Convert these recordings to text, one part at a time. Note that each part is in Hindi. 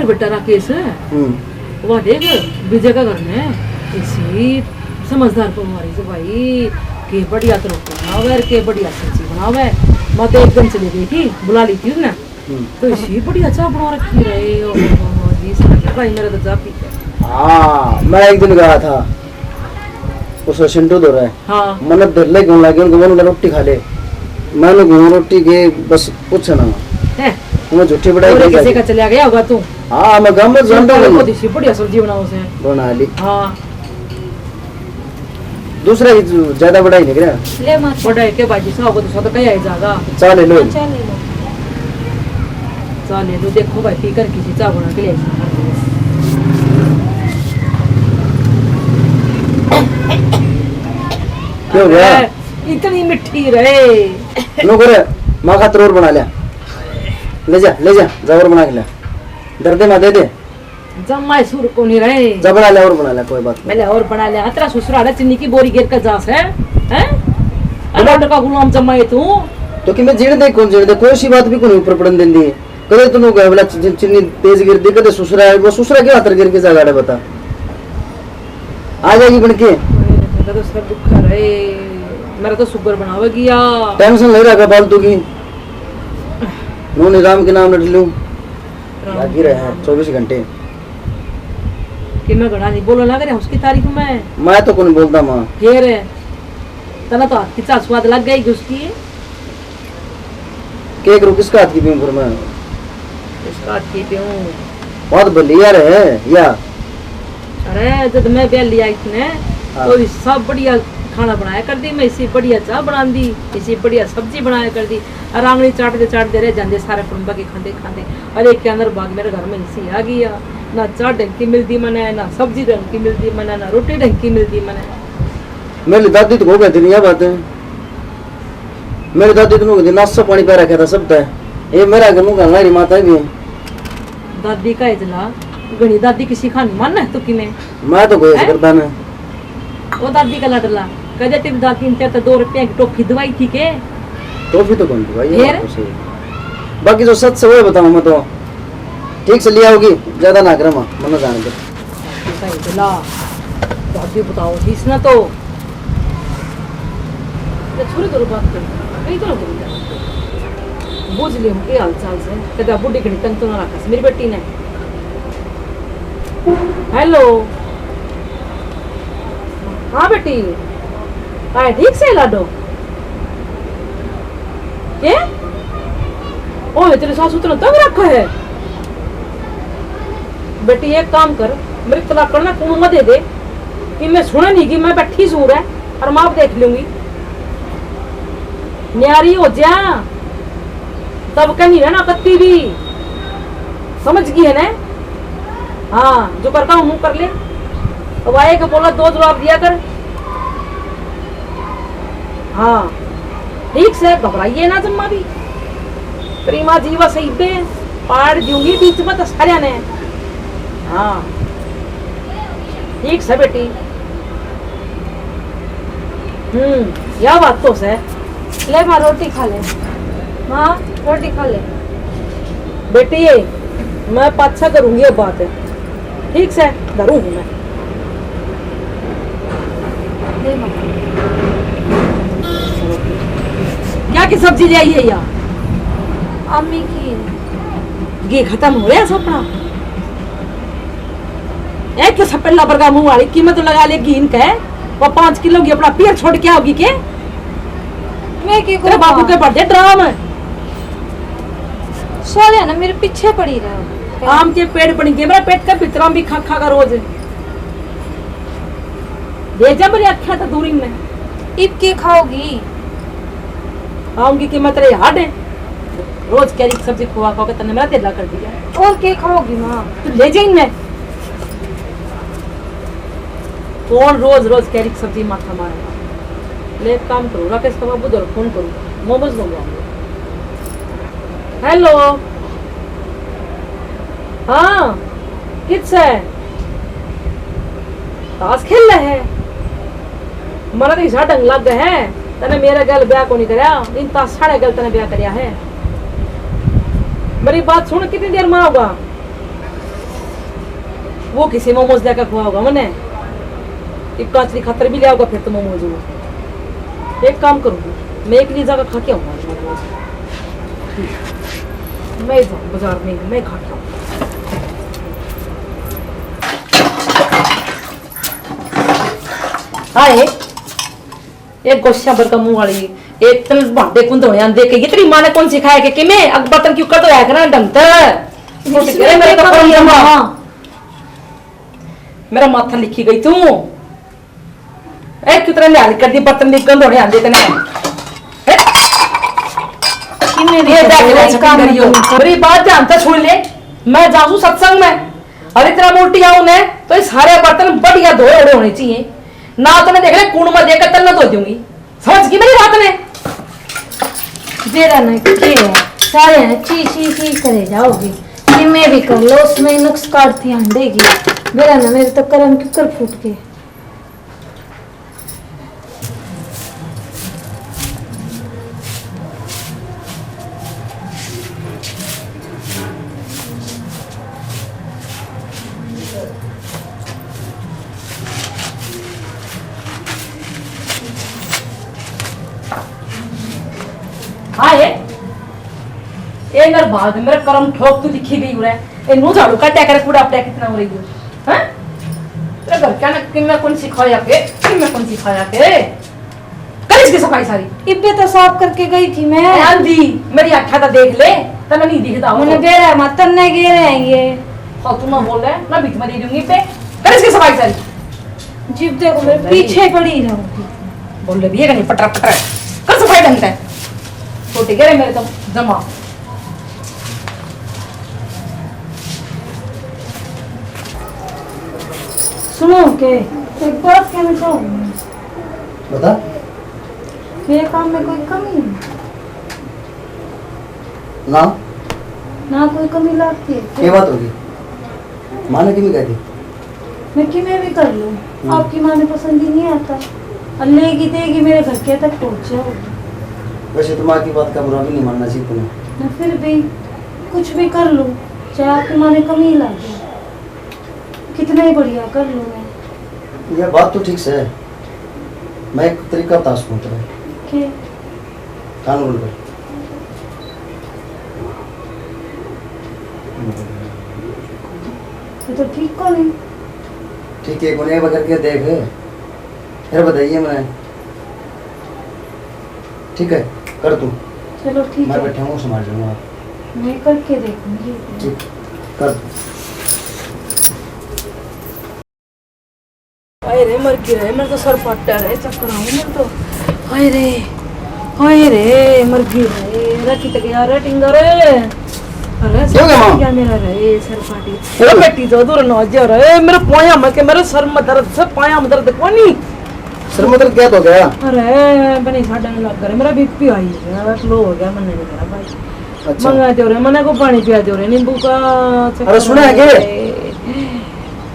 बेटा राकेश वह देख विजय का घर में इसी समझदार परिवार से भाई के बढ़िया तो बनावे के बढ़िया सब्जी बनावे। मैं तो एकदम चली गई थी बुला ली थी ना तो इसी बढ़िया चाय बना रखी रहे जी साहब भाई मेरा तो चाय पीते। हाँ मैं एक दिन गया था उस सिंटू दो रहे हाँ मैंने दिल्ली घूम लगे उनको मैंने रोटी खा ले मैंने घूम रोटी के बस कुछ ना है मैं झूठी बढ़ाई किसी का चला गया होगा तू। हाँ मैं गाँव में जानता हूँ बढ़िया सब्जी बनाओ से बना ली। हाँ दूसरा ज्यादा बढ़ाई नहीं करा ले मत बढ़ाई के बाजी साहब को तो कहीं आई जाएगा। चाय ले लो चाय ले लो देखो भाई पी कर किसी चाय बना के ले क्यों गया इतनी मिठी रहे नो करे माँ का तरोर बना ले जा और बना के ले दर्दे में दे दे जम्मा सुर को नहीं रहे जब बना ले और बना ले कोई बात पहले और बना ले तेरा ससुराल चीनी की बोरी गिर का जास है अल्लाह का गुलाम जम्मा तू तो कि मैं जीने दे कौन जीने दे कोई सी बात भी कोई ऊपर पड़न देंदी है कदे तू गए बोला चीनी तेज गिर दी कदे ससुरा वो ससुरा के हाथ गिर के जागाड़े बता आ जाएगी बन के तो सब दुख रहे मेरा तो शुगर बनावेगी या टेंशन ले रहा फालतू की नून राम के नाम लड़ लूं लागी रहे हैं 24 घंटे कि मैं घड़ा नहीं बोलो लग रहा उसकी तारीफ में मैं तो कौन बोलता माँ फिर तना तो हाथ की चा स्वाद लग गई उसकी केक रू किसका हाथ की पीऊं फिर मैं इसका हाथ की पीऊं बहुत बलिया रहे या अरे जब मैं बेल लिया इसने तो सब बढ़िया खाना बनाया कर दी मैं इसी बढ़िया चाय बना दी इसी बढ़िया सब्जी बनाया कर दी आरामनी चाटते रह जाते सारे फुलंबा के खाते अरे के अंदर बाग मेरे घर में इसी आ गया ना चाट ढंग की मिलती मने ना सब्जी ढंग की मिलती मने ना रोटी ढंग की मिलती मने। मेरी दादी तो हो गई थी यह बात है मेरी दादी तो नाश्ता पानी पै रखा था सब तय ये मेरा घर का हमारी माता भी दादी का इजला गणी दादी किसी खानी मानना है तो किने मैं तो कोई करता ना वो दादी का लडला कदे टिप दादी ने तो 2 रुपए की टॉफी दवाई थी के टॉफी तो कौन दवाई बाकी जो सच से वो बताऊं मैं तो ठीक से लिया होगी ज्यादा ना करमा मन जाने दे सही चला दादी बताओ इस ना तो ये छोरी तो बात कर कहीं तो बुझ ले के हाल चाल से कदा बुढ़ी कड़ी तंग तो ना रखा मेरी बेटी ने हेलो हाँ बेटी आए ठीक से लाडो के ओ तेरे सासू तो तंग रखा है बेटी एक काम कर मेरे तलाक करना कौन मत दे दे कि मैं सुना नहीं कि मैं बैठी सूर है और माँ देख लूंगी न्यारी हो जा तब कहीं है ना कत्ती भी समझ गई है ना हाँ जो करता हूँ मुंह कर ले अब आएगा बोला 2 जवाब दिया कर हाँ ठीक से घबराइए ना जम्मा भी प्रीमा जीवा सही पे पाड़ दूंगी बीच में तो सारे ने हाँ ठीक से बेटी यह बात तो से ले माँ रोटी खा ले माँ रोटी खा ले बेटी मैं पाछा करूंगी ये बात है ठीक से डरूंगी मैं ले माँ क्या की सब्जी ले आई है यार अम्मी की घी खत्म हो गया सपना एक तो सपेला बरगा मुंह वाली कीमत लगा ले घी इनका वो 5 किलो की अपना पियर छोड़ के आओगी के मैं की तेरे बाबू के बर्थडे ड्राम है सोले ना मेरे पीछे पड़ी रहो आम के पेड़ पड़ी के मेरा पेट का पितरा भी खा खा कर रोज भेजा मेरी अखियां तो दूरी में इब के खाओगी आऊंगी कि मैं तेरे याद है रोज कैरी सब्जी खुआ खा के तने मेरा दिल कर दिया और के खाओगी माँ तू ले जाइन मैं कौन रोज रोज कैरी सब्जी माथा मारेगा ले काम करो राकेश का बाबू दर फोन करूँ मोमोज मंगवाऊंगा हेलो हाँ किससे ताश खेल रहे हैं मरा तो इसा ढंग लग गए हैं तने मेरा गल ब्याह को नहीं करया इन ताश साढ़े गल तने ब्याह करया है मेरी बात सुन कितनी देर में होगा वो किसी मोमोज लेकर खुआओगा मैंने एक कांचली खतर भी ले आओगा फिर तो मोमोज वो एक काम करूंगी मैं एक लिए जाकर खा के आऊंगा मोमोज मैं जाऊँ बाजार में मैं खा के आऊँ हाय एक गोश्या भर का मुंह वाली एक तन भांडे कुंद होने आंदे के ये तेरी माँ ने कौन सिखाया कि मैं अब बर्तन क्यों कर दो यार ना ढंग मेरे तो मेरा माथा लिखी गई तू ए क्यों तरह लिहाज कर दी बर्तन की गंद होने आंदे तने मेरी बात ध्यान से सुन ले मैं जाऊँ सत्संग में और इतना मोटी आऊं ने तो ये सारे बर्तन बढ़िया धोए ओढ़े होने चाहिए ना तो मैं देख ले कूड़ में देकर तल न धो दूंगी समझ गई मेरी बात ने जेरा ना के है सारे हैं ची ची ची करे जाओगी कि मैं भी कर लो उसमें नुक्स काटती हंडेगी मेरा ना मेरे तो कर्म क्यों कर फूट के हाँ ये नर बाद मेरा कर्म ठोक तो दिखी गई उरे ए नु झाड़ू काटा कर कूड़ा अपने कितना हो रही है हैं तेरा घर क्या ना कि मैं कौन सिखाया के कर इसकी सफाई सारी इब्बे तो साफ करके गई थी मैं आंधी मेरी आँखा तो देख ले तो मैं नहीं दिखता हूं मैंने बेरा मतन ने गिरे हैं ये फालतू ना बोल रहे ना बीच में दे दूंगी पे कर इसकी सफाई सारी जिब देखो मेरे पीछे पड़ी रहूंगी बोल रही है नहीं पटरा पटरा कर सफाई ढंग से छोटे गिरे मेरे तो जमा सुनो के एक बात कहना चाहूंगी बता मेरे काम में कोई कमी है ना ना कोई कमी लगती है ये बात होगी माँ ने क्यों कहती मैं कि मैं भी कर लूँ आपकी माँ ने पसंद ही नहीं आता और लेगी देगी मेरे घर के तक पहुँच जाओगी वैसे तो माँ की बात का बुरा भी नहीं मानना चाहिए तुम्हें मैं फिर भी कुछ भी कर लूँ चाहे आपकी माँ ने कमी ला दी कितना ही बढ़िया कर लूँ मैं यह बात तो ठीक से है मैं एक तरीका बता सकूँ तुम्हें के कान बोल कर ये तो ठीक को नहीं ठीक है कोने बकर के देख फिर बताइए मैं ठीक है कर तू चलो ठीक मैं है बैठा हूँ संभाल लूँगा मैं करके देखूंगी ठीक कर तू हाय रे मर गया है मेरे तो सर फटा है चक्कर आऊं मेरे तो हाय रे मर गया है रखी तक यार टिंगर अरे क्यों गया माँ? क्या मेरा रे सर फाटी मेरा बेटी जो दूर न जा रे मेरे पाया में के मेरे सर में दर्द से पाया में दर्द कोनी सर मतलब क्या तो गया अरे बनी साडा लग गया मेरा बीपी आई है लो हो गया मैंने कहा भाई अच्छा मंगा दो रे मने को पानी पिया दो रे नींबू का अरे सुना है क्या?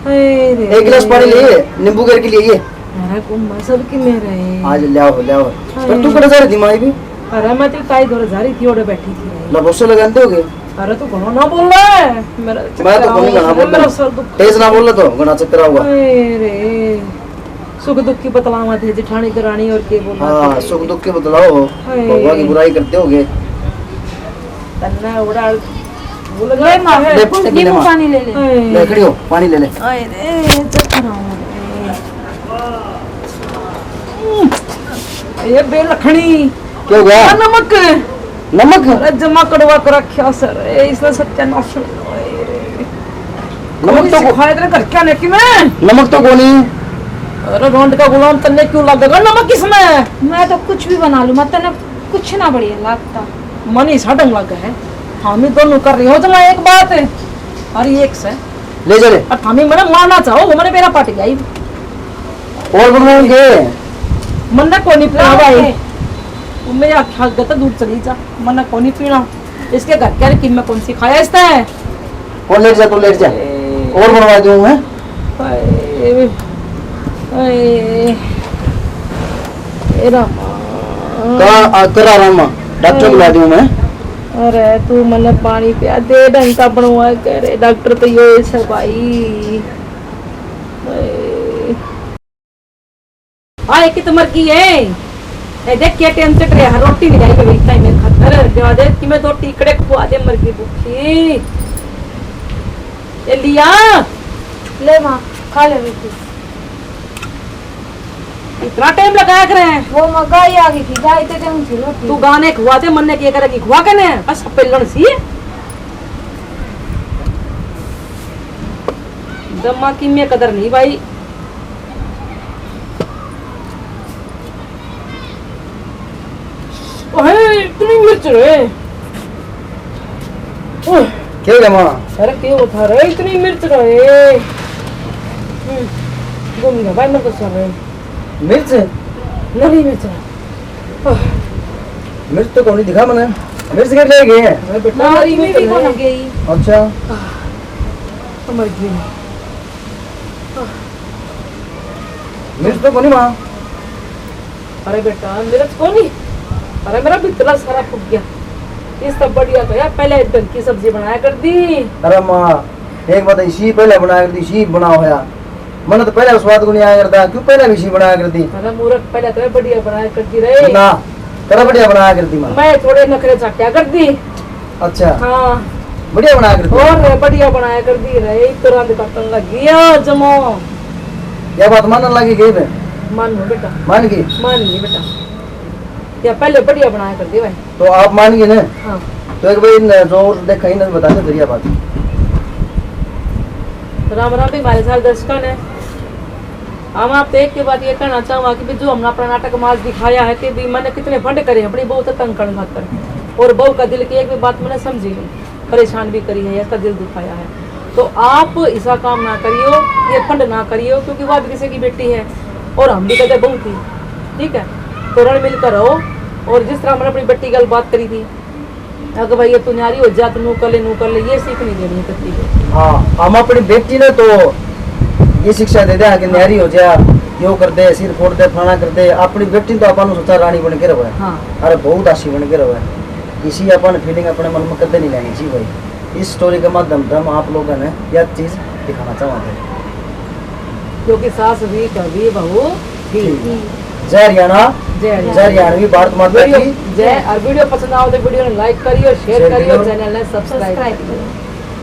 एक गिलास पानी लिए नींबू करके लिए अरे कुम्मा सबकी मेरा है आज ले आओ पर तू कहाँ जा रही थी माँ भी अरे मैं तो काई दौर जा रही थी ओडे बैठी थी लबोसे लगाते होगे अरे तू घणो ना बोल रहा है मेरा मैं तो घणो ना बोल मेरा रहा सर दुख तेज ना बोल रहा तो घना चक्कर आऊंगा अरे सुख दुख की बतलावा थे जेठानी करानी और के बोलना हाँ सुख दुख के बतलाओ भगवान की बुराई करते होगे तन्ना उड़ा बोल ले माँ ले पानी पी ले नींबू माँ पानी ले ले ले खड़ी हो पानी ले ले अरे चक्कर आऊं ये बेलखणी क्या हो गया नमक नमक अरे जमा करवा कर रखा सर इसने सत्यानाश नमक तो खाए तेरे घर क्या नहीं मैं नमक तो कोनी अरे रोंड का गुलाम तन्ने क्यों लगेगा नमक किसमें मैं तो कुछ भी बना लूँ मतलब कुछ ना बढ़िया लगता मनी साडंग लगा है हामी दोनों कर रही हो तो एक बात है और एक से ले जा ले और हामी मैंने मारना चाहो वो मैंने मेरा पार्टी आई और बनवाएंगे मन को नहीं पीना भाई वो मेरा ख्याल गता दूध चली जा मन को नहीं पीना इसके घर क्या कि मैं कौन सी खाया इसने और लेट जा तो लेट जा और बनवा दूं मैं करा रहा हूँ डॉक्टर बुला दूं मैं अरे तू मैंने पानी पिया दे ढंग का बनवा करे डॉक्टर तो ये सब भाई आए कि तो मर गई है ए देख के टेंशन चट रहा रोटी नहीं आई भाई टाइम में खतर देवा दे कि मैं दो टिकड़े खुआ दे मर गई भूखी ए लिया ले माँ खा ले बेटी। इतना टाइम लगाया करे वो माँ गाय आ गई थी गाय ते टाइम थी रोटी। तू गाने खुआ दे मन ने क्या करेगी खुआ कने बस पेलन सी दम्मा की में कदर नहीं भाई ओए इतनी मिर्च रे ओए क्या है माँ? अरे क्यों उठा रहे इतनी मिर्च रहे घूम गया भाई मैं तो सर रहे मिर्च नहीं मिर्च है। मिर्च तो कौन दिखा मैंने मिर्च के ले गए हैं। अरे बेटा हरी में भी कौन गई अच्छा समझ गई मिर्च तो कौन माँ? अरे बेटा मिर्च कौन ही अरे मेरा बितला सारा फूक गया इस सब बढ़िया तो यार पहले ढंग की सब्जी बनाया कर दी। अरे माँ एक बात इसी पहले बनाया करती सी बना होया मैंने तो पहले स्वाद को नहीं आया करता क्यों पहले भी सी बनाया करती अरे मूर्ख पहले तो बढ़िया बनाया करती रहे ना तेरा बढ़िया बनाया करती माँ। मैं थोड़े नखरे चाट्या कर दी अच्छा हाँ बढ़िया बनाया करती और बढ़िया बनाया कर दी रहे तुरंत कटन लग गया जमो क्या बात मानने लगी गई बे मान लो बेटा मान गई मान गई बेटा या पहले बढ़िया बनाया कर दी भाई तो आप मान गए ना हाँ तो एक भाई जो और देखा ही ना बता दे बढ़िया बात। राम राम भी हमारे साथ दर्शकन है हम आप एक के बाद ये कहना चाहूँगा कि भी जो हमने अपना नाटक माज दिखाया है कि भी मैंने कितने फंड करे अपनी बहू से तंग करने खातर और बहू का दिल की एक भी बात मैंने समझी नहीं परेशान भी करी है इसका दिल दुखाया है तो आप ऐसा काम ना करियो ये फंड ना करियो क्योंकि वह भी किसी की बेटी है और हम भी कहते बहू थी ठीक है तो रण मिलकर रहो और जिस तरह हमने अपनी बेटी की बात करी थी अगर भाई ये तू न्यारी हो जा तो नू कर ले ये सीख नहीं देनी है कत्ती को। हाँ हम अपनी बेटी ने तो ये शिक्षा दे दिया कि न्यारी हो जा यो कर दे सिर फोड़ दे फलाना कर दे अपनी बेटी तो अपन सोचा रानी बन के रहो हाँ अरे बहुत आशी बन के रहो इसी अपन फीलिंग अपने मन में कदे नहीं लेनी चाहिए भाई। इस स्टोरी के माध्यम से हम आप लोगों ने यह चीज दिखाना चाहते हैं क्योंकि सास भी कभी बहू भी जय हरियाणा जय जय हरियाणवी भारत माता की जय और वीडियो पसंद आओ तो वीडियो ने लाइक करियो शेयर शेयर करियो करियो। चैनल ने सब्सक्राइब सब्सक्राइब करियो करो।